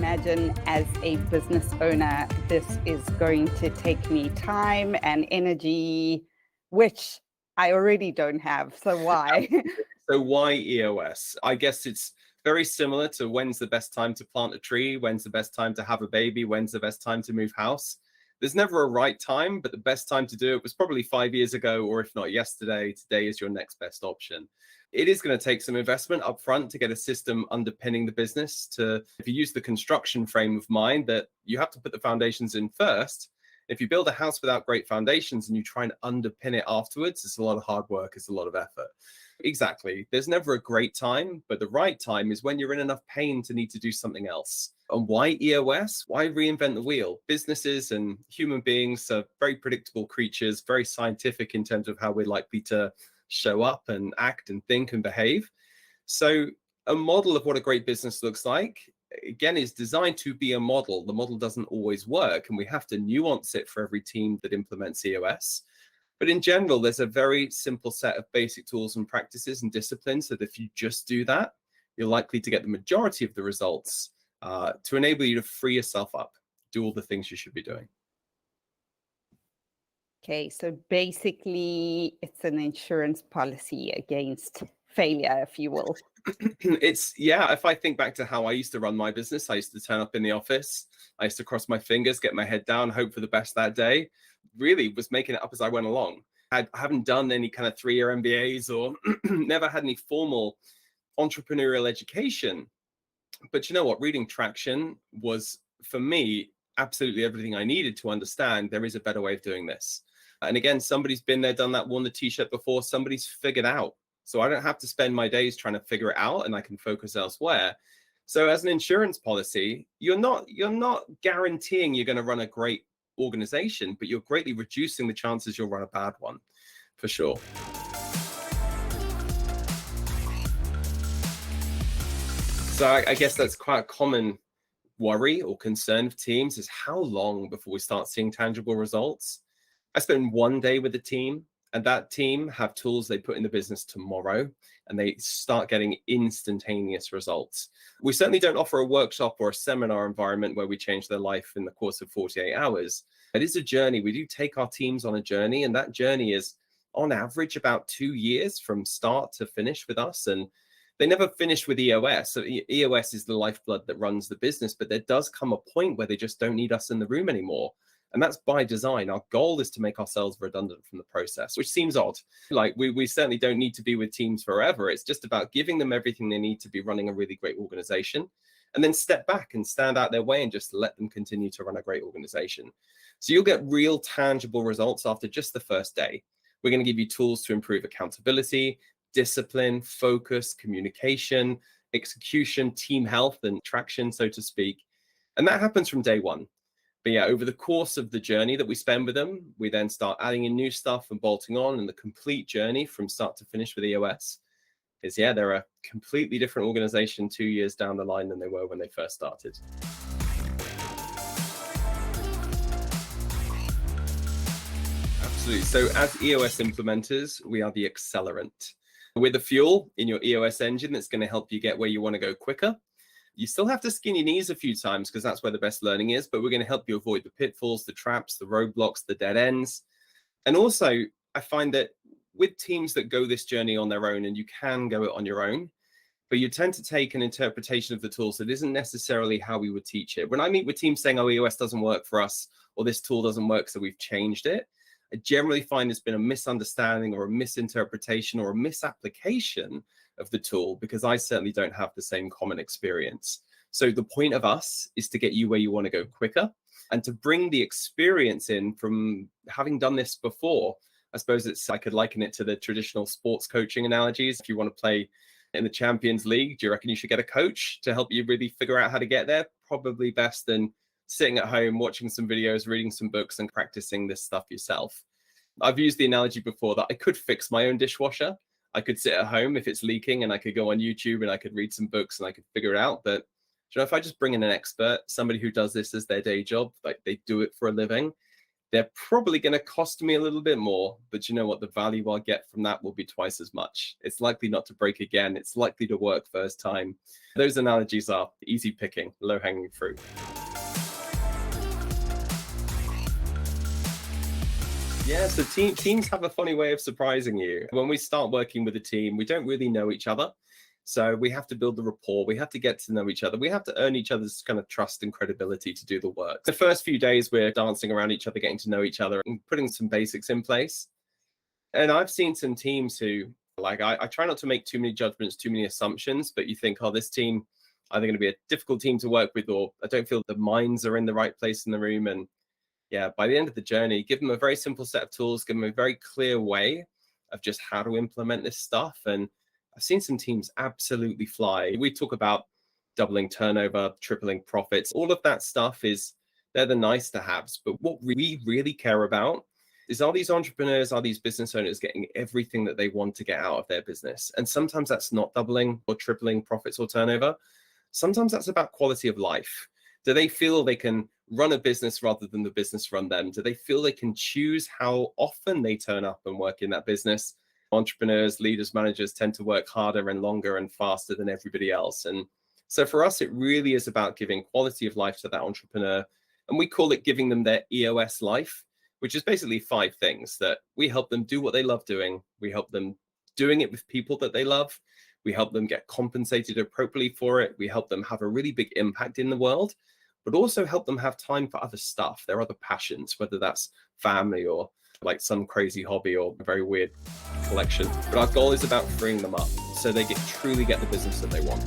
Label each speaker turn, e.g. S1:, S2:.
S1: imagine as a business owner, this is going to take me time and energy, which I already don't have. So why?
S2: So why EOS? I guess it's very similar to when's the best time to plant a tree, when's the best time to have a baby, when's the best time to move house. There's never a right time, but the best time to do it was probably 5 years ago, or if not yesterday. Today is your next best option. It is going to take some investment up front to get a system underpinning the business. If you use the construction frame of mind, that you have to put the foundations in first. If you build a house without great foundations and you try and underpin it afterwards, it's a lot of hard work, it's a lot of effort. Exactly. There's never a great time, but the right time is when you're in enough pain to need to do something else. And why EOS? Why reinvent the wheel? Businesses and human beings are very predictable creatures, very scientific in terms of how we're likely to show up and act and think and behave. So a model of what a great business looks like, again, is designed to be a model. The model doesn't always work, and we have to nuance it for every team that implements EOS. But in general, there's a very simple set of basic tools and practices and disciplines that if you just do that, you're likely to get the majority of the results to enable you to free yourself up, do all the things you should be doing.
S1: Okay, so basically it's an insurance policy against failure, if you will.
S2: If I think back to how I used to run my business, I used to turn up in the office, I used to cross my fingers, get my head down, hope for the best that day. Really was making it up as I went along. I haven't done any kind of 3-year MBAs or never had any formal entrepreneurial education. But you know what? Reading Traction was, for me, absolutely everything I needed to understand there is a better way of doing this. And again, somebody's been there, done that, worn the t-shirt before, somebody's figured out. So I don't have to spend my days trying to figure it out, and I can focus elsewhere. So as an insurance policy, you're not guaranteeing you're going to run a great organization, but you're greatly reducing the chances you'll run a bad one, for sure. So I guess that's quite a common worry or concern of teams, is how long before we start seeing tangible results. I spend one day with the team, and that team have tools they put in the business tomorrow, and they start getting instantaneous results. We certainly don't offer a workshop or a seminar environment where we change their life in the course of 48 hours. It is a journey. We do take our teams on a journey, and that journey is on average about 2 years from start to finish with us. And they never finish with EOS. So EOS is the lifeblood that runs the business, but there does come a point where they just don't need us in the room anymore. And that's by design. Our goal is to make ourselves redundant from the process, which seems odd. Like we certainly don't need to be with teams forever. It's just about giving them everything they need to be running a really great organization, and then step back and stand out their way and just let them continue to run a great organization. So you'll get real tangible results after just the first day. We're going to give you tools to improve accountability, discipline, focus, communication, execution, team health, and traction, so to speak. And that happens from day one. But yeah, over the course of the journey that we spend with them, we then start adding in new stuff and bolting on, and the complete journey from start to finish with EOS is, they're a completely different organization 2 years down the line than they were when they first started. Absolutely. So as EOS implementers, we are the accelerant. We're the fuel in your EOS engine that's going to help you get where you want to go quicker. You still have to skin your knees a few times because that's where the best learning is, but we're going to help you avoid the pitfalls, the traps, the roadblocks, the dead ends. And also, I find that with teams that go this journey on their own, and you can go it on your own, but you tend to take an interpretation of the tools that isn't necessarily how we would teach it. When I meet with teams saying, oh, EOS doesn't work for us, or this tool doesn't work, so we've changed it, I generally find there's been a misunderstanding or a misinterpretation or a misapplication of the tool, because I certainly don't have the same common experience. So the point of us is to get you where you want to go quicker, and to bring the experience in from having done this before. I suppose I could liken it to the traditional sports coaching analogies. If you want to play in the Champions League, do you reckon you should get a coach to help you really figure out how to get there? Probably best than sitting at home, watching some videos, reading some books, and practicing this stuff yourself. I've used the analogy before that I could fix my own dishwasher. I could sit at home if it's leaking, and I could go on YouTube and I could read some books and I could figure it out. But if I just bring in an expert, somebody who does this as their day job, like they do it for a living, They're probably going to cost me a little bit more, but you know what? The value I'll get from that will be twice as much. It's likely not to break again. It's likely to work first time. Those analogies are easy picking, low-hanging fruit. Yeah, so teams have a funny way of surprising you. When we start working with a team, we don't really know each other. So we have to build the rapport. We have to get to know each other. We have to earn each other's kind of trust and credibility to do the work. The first few days, we're dancing around each other, getting to know each other and putting some basics in place. And I've seen some teams who, like, I try not to make too many judgments, too many assumptions, but you think, oh, this team, are they going to be a difficult team to work with? Or I don't feel the minds are in the right place in the room. And yeah, by the end of the journey, give them a very simple set of tools, give them a very clear way of just how to implement this stuff. And I've seen some teams absolutely fly. We talk about doubling turnover, tripling profits. All of that stuff they're the nice to haves. But what we really care about is, are these entrepreneurs, are these business owners getting everything that they want to get out of their business? And sometimes that's not doubling or tripling profits or turnover. Sometimes that's about quality of life. Do they feel they can run a business rather than the business run them? Do they feel they can choose how often they turn up and work in that business? Entrepreneurs, leaders, managers tend to work harder and longer and faster than everybody else. And so for us, it really is about giving quality of life to that entrepreneur. And we call it giving them their EOS life, which is basically 5 things that we help them do what they love doing. We help them doing it with people that they love. We help them get compensated appropriately for it. We help them have a really big impact in the world, but also help them have time for other stuff, their other passions, whether that's family or like some crazy hobby or a very weird collection. But our goal is about freeing them up so they truly get the business that they want.